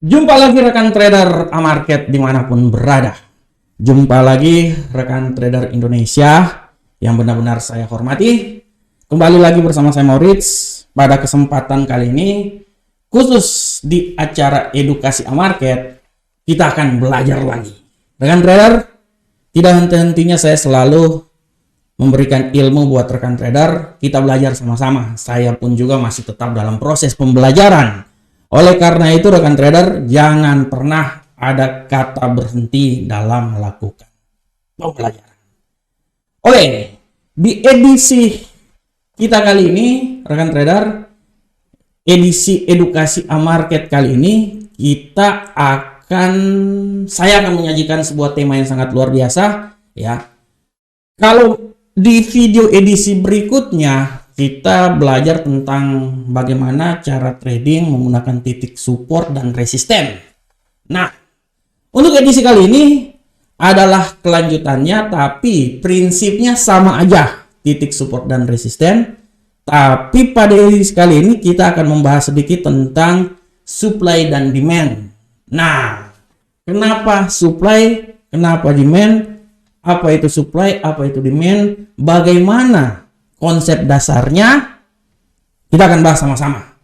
Jumpa lagi rekan trader Amarket dimanapun berada. Jumpa lagi rekan trader Indonesia yang benar-benar saya hormati. Kembali lagi bersama saya Maurits. Pada kesempatan kali ini, khusus di acara edukasi Amarket, kita akan belajar lagi. Rekan trader, tidak henti-hentinya saya selalu memberikan ilmu buat rekan trader. Kita belajar sama-sama. Saya pun juga masih tetap dalam proses pembelajaran. Oleh karena itu rekan trader, jangan pernah ada kata berhenti dalam melakukan pembelajaran. Oke, di edisi kita kali ini rekan trader, edisi edukasi Amarket kali ini saya akan menyajikan sebuah tema yang sangat luar biasa ya. Kalau di video edisi berikutnya kita belajar tentang bagaimana cara trading menggunakan titik support dan resisten. Nah, untuk edisi kali ini adalah kelanjutannya, tapi prinsipnya sama aja, titik support dan resisten. Tapi pada edisi kali ini kita akan membahas sedikit tentang supply dan demand. Nah, kenapa supply, kenapa demand, apa itu supply, apa itu demand, bagaimana konsep dasarnya, kita akan bahas sama-sama.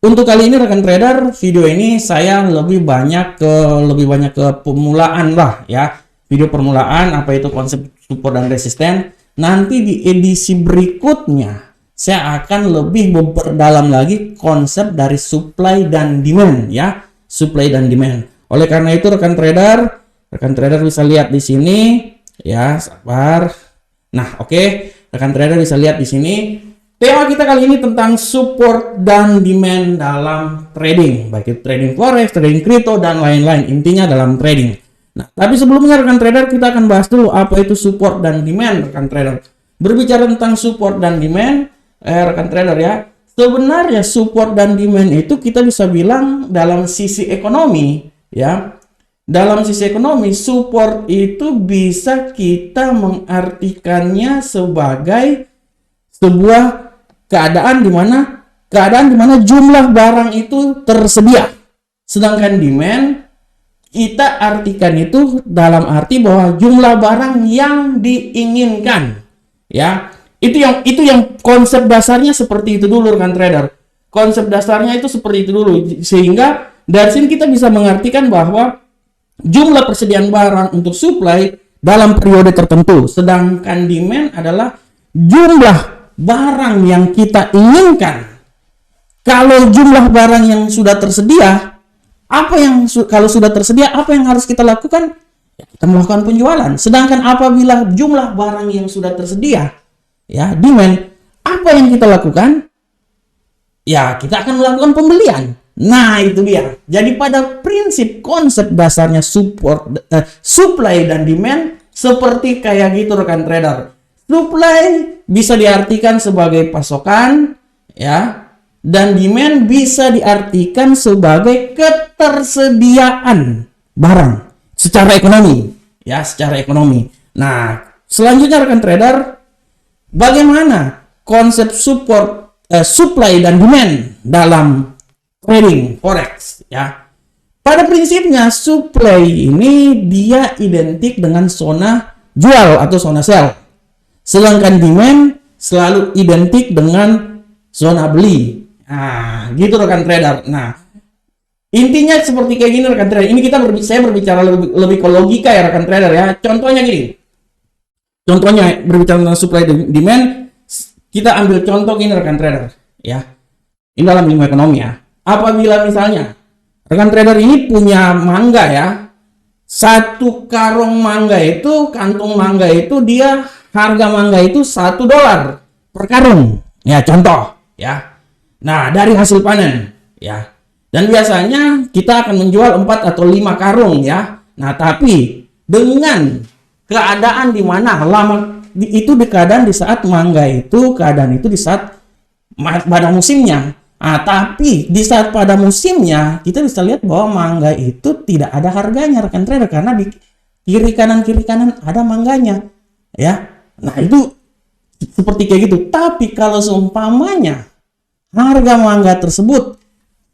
Untuk kali ini rekan trader, video ini saya lebih banyak ke permulaan lah ya. Video permulaan apa itu konsep support dan resisten. Nanti di edisi berikutnya saya akan lebih memperdalam lagi konsep dari supply dan demand ya, supply dan demand. Oleh karena itu rekan trader bisa lihat di sini ya, sabar. Nah, oke. Rekan trader bisa lihat di sini. Tema kita kali ini tentang support dan demand dalam trading, baik itu trading forex, trading kripto dan lain-lain. Intinya dalam trading. Nah, tapi sebelumnya rekan trader kita akan bahas dulu apa itu support dan demand rekan trader. Berbicara tentang support dan demand, rekan trader ya. Sebenarnya support dan demand itu kita bisa bilang dalam sisi ekonomi ya. Dalam sisi ekonomi, support itu bisa kita mengartikannya sebagai sebuah keadaan di mana jumlah barang itu tersedia. Sedangkan demand kita artikan itu dalam arti bahwa jumlah barang yang diinginkan. Ya, itu yang konsep dasarnya seperti itu dulu rekan trader. Konsep dasarnya itu seperti itu dulu, sehingga dari sini kita bisa mengartikan bahwa jumlah persediaan barang untuk supply dalam periode tertentu, sedangkan demand adalah jumlah barang yang kita inginkan. Kalau jumlah barang yang sudah tersedia, kalau sudah tersedia, apa yang harus kita lakukan? Ya, kita melakukan penjualan. Sedangkan apabila jumlah barang yang sudah tersedia, ya demand, apa yang kita lakukan? Ya, kita akan melakukan pembelian. Nah, itu dia. Jadi pada prinsip konsep dasarnya supply dan demand seperti kayak gitu rekan trader. Supply bisa diartikan sebagai pasokan ya, dan demand bisa diartikan sebagai ketersediaan barang secara ekonomi ya, secara ekonomi. Nah, selanjutnya rekan trader, bagaimana konsep supply dan demand dalam trading forex ya. Pada prinsipnya supply ini dia identik dengan zona jual atau zona sell. Sedangkan demand selalu identik dengan zona beli. Nah, gitu rekan trader. Nah, intinya seperti kayak gini rekan trader. Ini saya berbicara lebih ke logika ya rekan trader ya. Contohnya gini. Contohnya berbicara tentang supply dan demand, kita ambil contoh gini rekan trader ya. Ini dalam ilmu ekonomi ya. Apabila misalnya rekan trader ini punya mangga ya, satu karung mangga itu, kantung mangga itu dia harga mangga itu $1 per karung ya, contoh ya. Nah, dari hasil panen ya, dan biasanya kita akan menjual 4 atau 5 karung ya. Nah, tapi dengan keadaan di mana di keadaan di saat mangga itu, keadaan itu di saat pada musimnya. Nah, tapi di saat pada musimnya kita bisa lihat bahwa mangga itu tidak ada harganya rekan trader, karena di kiri kanan ada mangganya ya. Nah, itu seperti kayak gitu. Tapi kalau seumpamanya harga mangga tersebut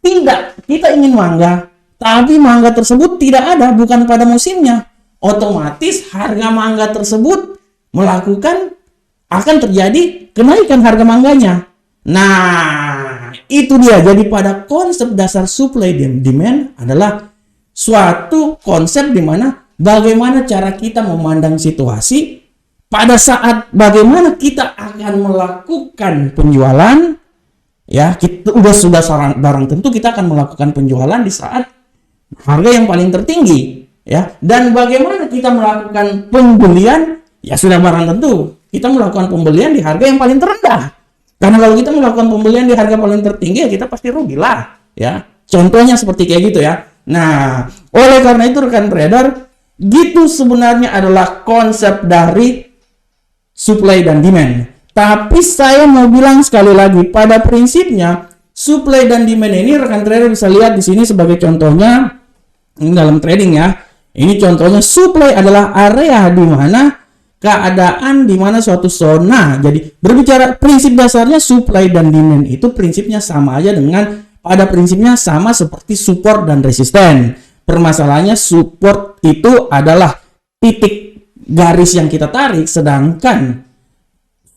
tidak, kita ingin mangga tapi mangga tersebut tidak ada, bukan pada musimnya, otomatis harga mangga tersebut akan terjadi kenaikan harga mangganya. Nah, itu dia. Jadi pada konsep dasar supply dan demand adalah suatu konsep di mana bagaimana cara kita memandang situasi pada saat bagaimana kita akan melakukan penjualan. Ya, kita sudah barang tentu kita akan melakukan penjualan di saat harga yang paling tertinggi, ya. Dan bagaimana kita melakukan pembelian, ya sudah barang tentu kita melakukan pembelian di harga yang paling terendah. Karena kalau kita melakukan pembelian di harga paling tertinggi, ya kita pasti rugi lah, ya. Contohnya seperti kayak gitu ya. Nah, oleh karena itu rekan trader, gitu sebenarnya adalah konsep dari supply dan demand. Tapi saya mau bilang sekali lagi, pada prinsipnya supply dan demand ini rekan trader bisa lihat di sini sebagai contohnya, ini dalam trading ya. Ini contohnya supply adalah area di mana keadaan di mana suatu zona. Jadi berbicara prinsip dasarnya supply dan demand itu prinsipnya sama aja dengan pada prinsipnya sama seperti support dan resisten. Permasalahannya support itu adalah titik garis yang kita tarik, sedangkan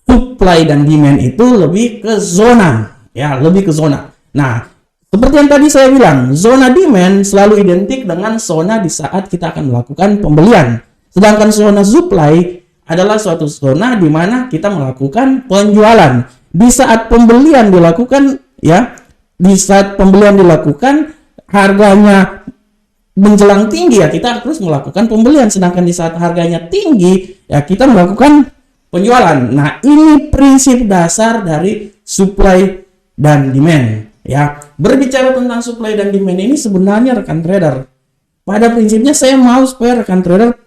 supply dan demand itu lebih ke zona, ya, lebih ke zona. Nah, seperti yang tadi saya bilang, zona demand selalu identik dengan zona di saat kita akan melakukan pembelian. Sedangkan zona supply adalah suatu zona di mana kita melakukan penjualan. Di saat pembelian dilakukan, ya, di saat pembelian dilakukan, harganya menjelang tinggi, ya kita terus melakukan pembelian. Sedangkan di saat harganya tinggi, ya kita melakukan penjualan. Nah, ini prinsip dasar dari supply dan demand, ya. Berbicara tentang supply dan demand ini sebenarnya rekan trader, pada prinsipnya saya mau supaya rekan trader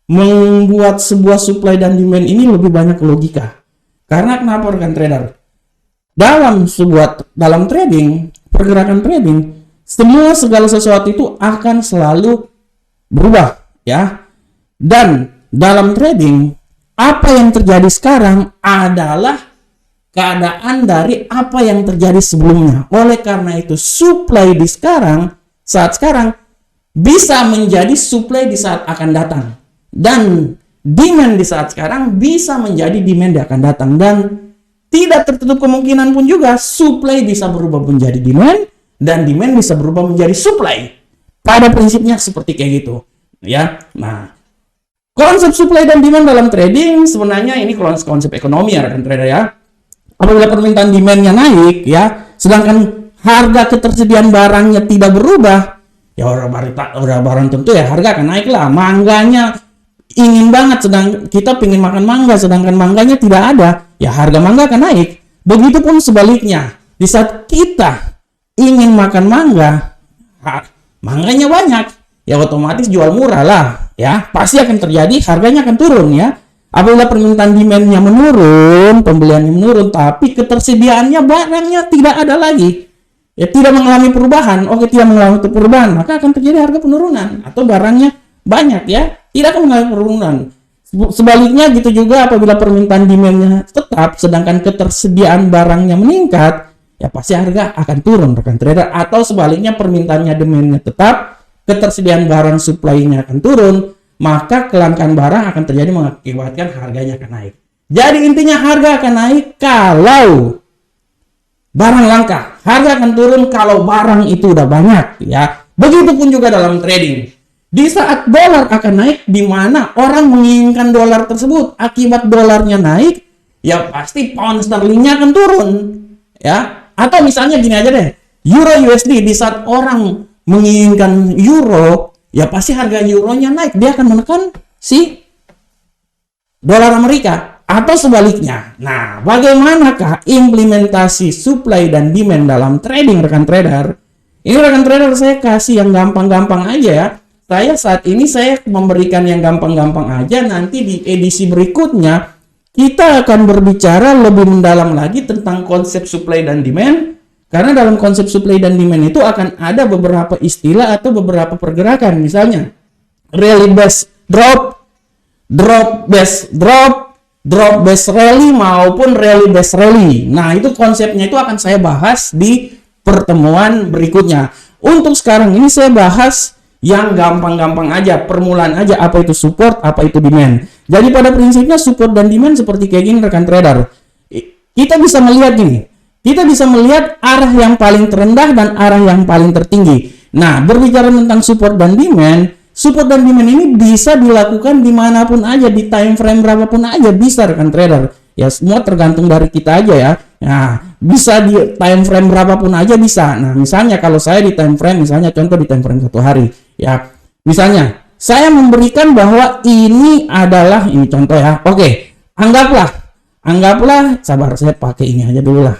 membuat sebuah supply dan demand ini lebih banyak logika. Karena kenapa rekan trader? Dalam trading, pergerakan trading, segala sesuatu itu akan selalu berubah, ya. Dan dalam trading, apa yang terjadi sekarang adalah keadaan dari apa yang terjadi sebelumnya. Oleh karena itu, supply di saat sekarang bisa menjadi supply di saat akan datang. Dan demand di saat sekarang bisa menjadi demand yang akan datang. Dan tidak tertutup kemungkinan pun juga supply bisa berubah menjadi demand dan demand bisa berubah menjadi supply. Pada prinsipnya seperti kayak gitu, ya. Nah, konsep supply dan demand dalam trading sebenarnya ini konsep ekonomi ya rekan trader ya. Apabila permintaan demandnya naik, ya, sedangkan harga ketersediaan barangnya tidak berubah, ya orang barang tentu ya harga akan naik lah. Mangganya ingin banget, sedang kita ingin makan mangga, sedangkan mangganya tidak ada, ya harga mangga akan naik. Begitupun sebaliknya, di saat kita ingin makan mangga, mangganya banyak, ya otomatis jual murah lah, ya pasti akan terjadi harganya akan turun, ya. Apabila permintaan demandnya menurun, pembeliannya menurun, tapi ketersediaannya barangnya tidak ada lagi, ya tidak mengalami perubahan. Oke, tidak mengalami perubahan, maka akan terjadi harga penurunan atau barangnya banyak, ya tidak akan mengalami penurunan. Sebaliknya gitu juga apabila permintaan demandnya tetap, sedangkan ketersediaan barangnya meningkat, ya pasti harga akan turun rekan trader. Atau sebaliknya permintaannya demandnya tetap, ketersediaan barang supply-nya akan turun, maka kelangkaan barang akan terjadi mengakibatkan harganya akan naik. Jadi intinya harga akan naik kalau barang langka, harga akan turun kalau barang itu udah banyak, ya. Begitupun juga dalam trading. Di saat dolar akan naik, di mana orang menginginkan dolar tersebut, akibat dolarnya naik, ya pasti pound sterlingnya akan turun, ya. Atau misalnya gini aja deh, euro USD, di saat orang menginginkan euro, ya pasti harga euronya naik, dia akan menekan si dolar Amerika. Atau sebaliknya. Nah, bagaimanakah implementasi supply dan demand dalam trading rekan trader? Ini rekan trader saya kasih yang gampang-gampang aja ya. Saat ini saya memberikan yang gampang-gampang aja. Nanti di edisi berikutnya kita akan berbicara lebih mendalam lagi tentang konsep supply dan demand. Karena dalam konsep supply dan demand itu akan ada beberapa istilah atau beberapa pergerakan. Misalnya rally based drop, drop based drop, drop based rally maupun rally based rally. Nah, itu konsepnya itu akan saya bahas di pertemuan berikutnya. Untuk sekarang ini saya bahas yang gampang-gampang aja, permulaan aja, apa itu support, apa itu demand. Jadi pada prinsipnya support dan demand seperti kayak gini rekan trader. Kita bisa melihat gini, kita bisa melihat arah yang paling terendah dan arah yang paling tertinggi. Nah, berbicara tentang support dan demand ini bisa dilakukan dimanapun aja, di time frame berapapun aja bisa rekan trader. Ya, semua tergantung dari kita aja ya. Nah, bisa di time frame berapapun aja bisa. Nah, misalnya kalau saya di time frame, misalnya contoh di time frame 1 hari, ya. Misalnya, saya memberikan bahwa ini adalah, ini contoh ya. Oke, anggaplah, sabar, saya pakai ini aja dulu lah.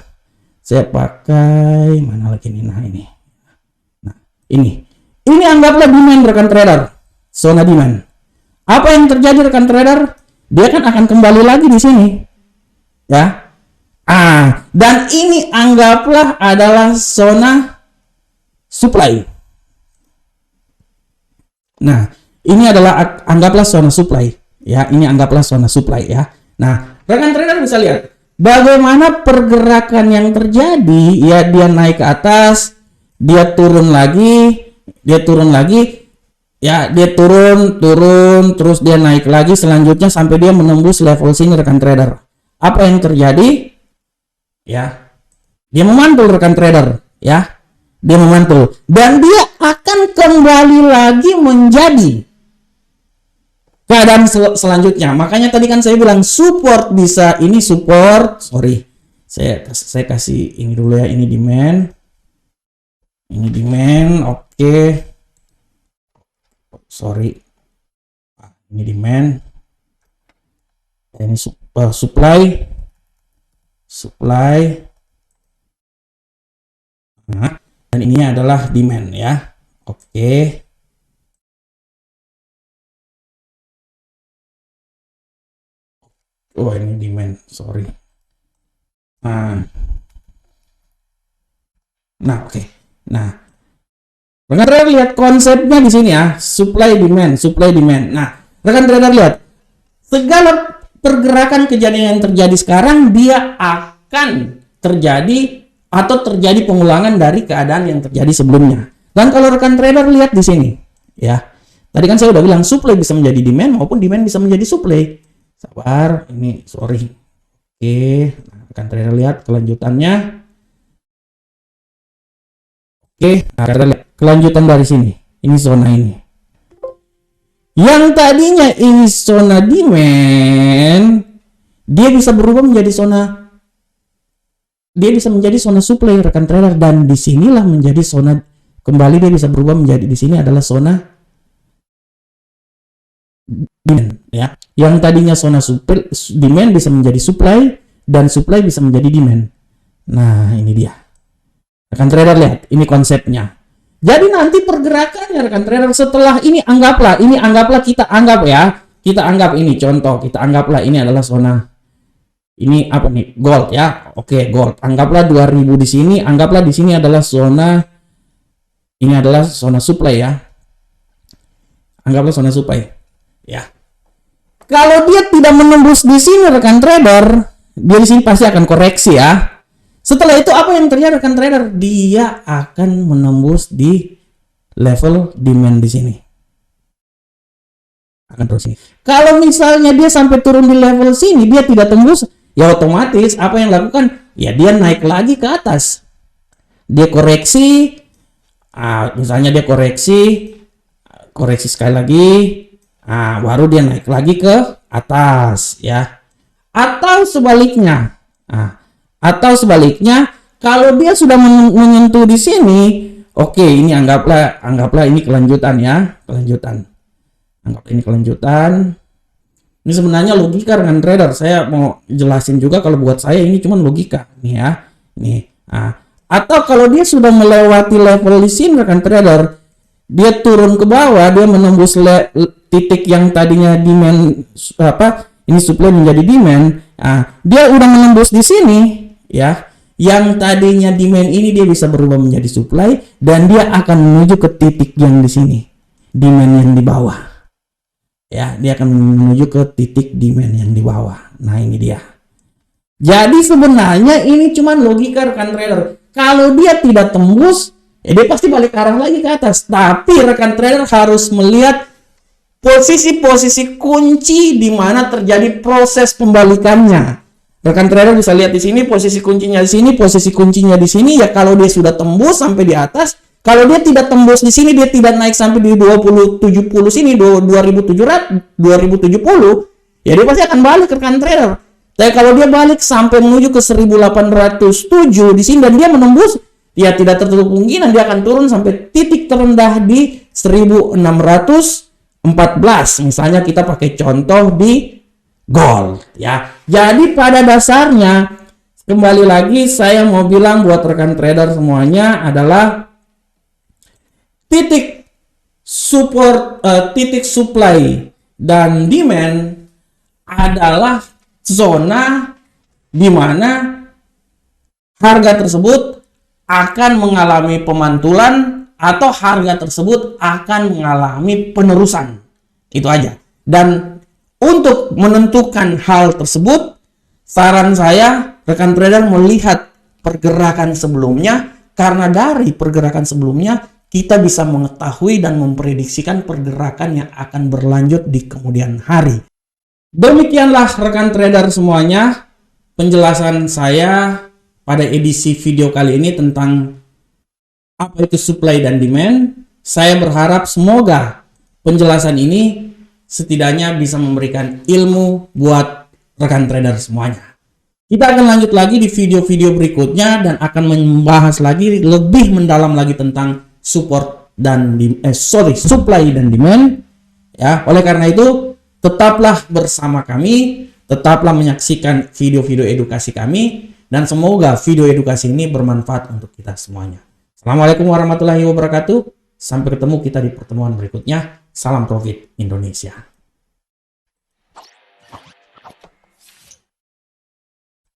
Saya pakai, mana lagi nih, nah ini. Nah, ini anggaplah demand rekan trader, zona demand. Apa yang terjadi rekan trader? Dia kan akan kembali lagi di sini. Ya. Dan ini anggaplah adalah zona supply. Nah, ini adalah anggaplah zona supply. Ya, ini anggaplah zona supply ya. Nah, rekan trader bisa lihat bagaimana pergerakan yang terjadi. Ya, dia naik ke atas, dia turun lagi, ya, dia turun, terus dia naik lagi selanjutnya sampai dia menembus level sini rekan trader. Apa yang terjadi? Ya, dia memantul rekan trader, ya. Dia memantul dan dia akan kembali lagi menjadi keadaan selanjutnya. Makanya tadi kan saya bilang support bisa, ini support, sorry. Saya kasih ini dulu ya, ini demand. Ini demand, oke. Sorry. Ini demand. Ini supply. Nah, dan ini adalah demand ya. Oke. Oh, ini demand, sorry. Nah, oke. Nah, rekan trader lihat konsepnya di sini ya, supply demand. Nah, rekan trader lihat segala pergerakan kejadian yang terjadi sekarang dia akan terjadi atau terjadi pengulangan dari keadaan yang terjadi sebelumnya. Dan kalau rekan trader lihat di sini, ya, tadi kan saya udah bilang supply bisa menjadi demand maupun demand bisa menjadi supply. Sabar, ini sorry. Oke, nah, rekan trader lihat kelanjutannya. Oke, nah, kita lihat kelanjutan dari sini. Ini zona ini. Yang tadinya ini zona demand, dia bisa berubah menjadi zona, dia bisa menjadi zona supply rekan trader, dan disinilah menjadi zona kembali, dia bisa berubah menjadi, di sini adalah zona demand ya. Yang tadinya zona supply, demand bisa menjadi supply dan supply bisa menjadi demand. Nah, ini dia. Rekan trader lihat, ini konsepnya. Jadi nanti pergerakannya rekan trader setelah ini anggaplah kita anggap ini contoh, kita anggaplah ini adalah zona, ini apa nih, gold ya. Oke, gold. Anggaplah 2000 di sini, anggaplah di sini adalah zona, ini adalah zona supply ya. Anggaplah zona supply ya. Kalau dia tidak menembus di sini rekan trader, dia di sini pasti akan koreksi ya. Setelah itu apa yang terjadi rekan trader? Dia akan menembus di level demand di sini. Akan terus ini. Kalau misalnya dia sampai turun di level sini, dia tidak tembus, ya otomatis apa yang dilakukan? Ya dia naik lagi ke atas. Dia koreksi, misalnya dia koreksi sekali lagi, baru dia naik lagi ke atas ya. Atau sebaliknya. Atau sebaliknya, kalau dia sudah menyentuh di sini, oke, ini anggaplah ini kelanjutan ya, Anggap ini kelanjutan. Ini sebenarnya logika rekan trader. Saya mau jelasin juga kalau buat saya ini cuma logika nih ya. Atau kalau dia sudah melewati level di sini rekan trader, dia turun ke bawah, dia menembus titik yang tadinya demand ini supply menjadi demand. Dia udah menembus di sini. Ya, yang tadinya demand ini dia bisa berubah menjadi supply dan dia akan menuju ke titik yang di sini, demand yang di bawah. Ya, dia akan menuju ke titik demand yang di bawah. Nah, ini dia. Jadi sebenarnya ini cuma logika rekan trader. Kalau dia tidak tembus, dia pasti balik arah lagi ke atas. Tapi rekan trader harus melihat posisi-posisi kunci di mana terjadi proses pembalikannya. Rekan trader bisa lihat di sini posisi kuncinya di sini, posisi kuncinya di sini. Ya kalau dia sudah tembus sampai di atas, kalau dia tidak tembus di sini, dia tidak naik sampai di 2070 sini, 2700, 2070, ya dia pasti akan balik rekan trader. Tapi kalau dia balik sampai menuju ke 1807 di sini dan dia menembus, ya tidak tertutup kemungkinan dia akan turun sampai titik terendah di 1614. Misalnya kita pakai contoh di gold ya. Jadi pada dasarnya kembali lagi saya mau bilang buat rekan trader semuanya adalah titik support, titik supply dan demand adalah zona di mana harga tersebut akan mengalami pemantulan atau harga tersebut akan mengalami penerusan. Itu aja. Dan untuk menentukan hal tersebut, saran saya rekan trader melihat pergerakan sebelumnya, karena dari pergerakan sebelumnya kita bisa mengetahui dan memprediksikan pergerakan yang akan berlanjut di kemudian hari. Demikianlah rekan trader semuanya penjelasan saya pada edisi video kali ini tentang apa itu supply dan demand. Saya berharap semoga penjelasan ini setidaknya bisa memberikan ilmu buat rekan trader semuanya. Kita akan lanjut lagi di video-video berikutnya dan akan membahas lagi lebih mendalam lagi tentang support dan supply dan demand. Ya, oleh karena itu tetaplah bersama kami, tetaplah menyaksikan video-video edukasi kami, dan semoga video edukasi ini bermanfaat untuk kita semuanya. Assalamualaikum warahmatullahi wabarakatuh. Sampai ketemu kita di pertemuan berikutnya. Salam Profit Indonesia.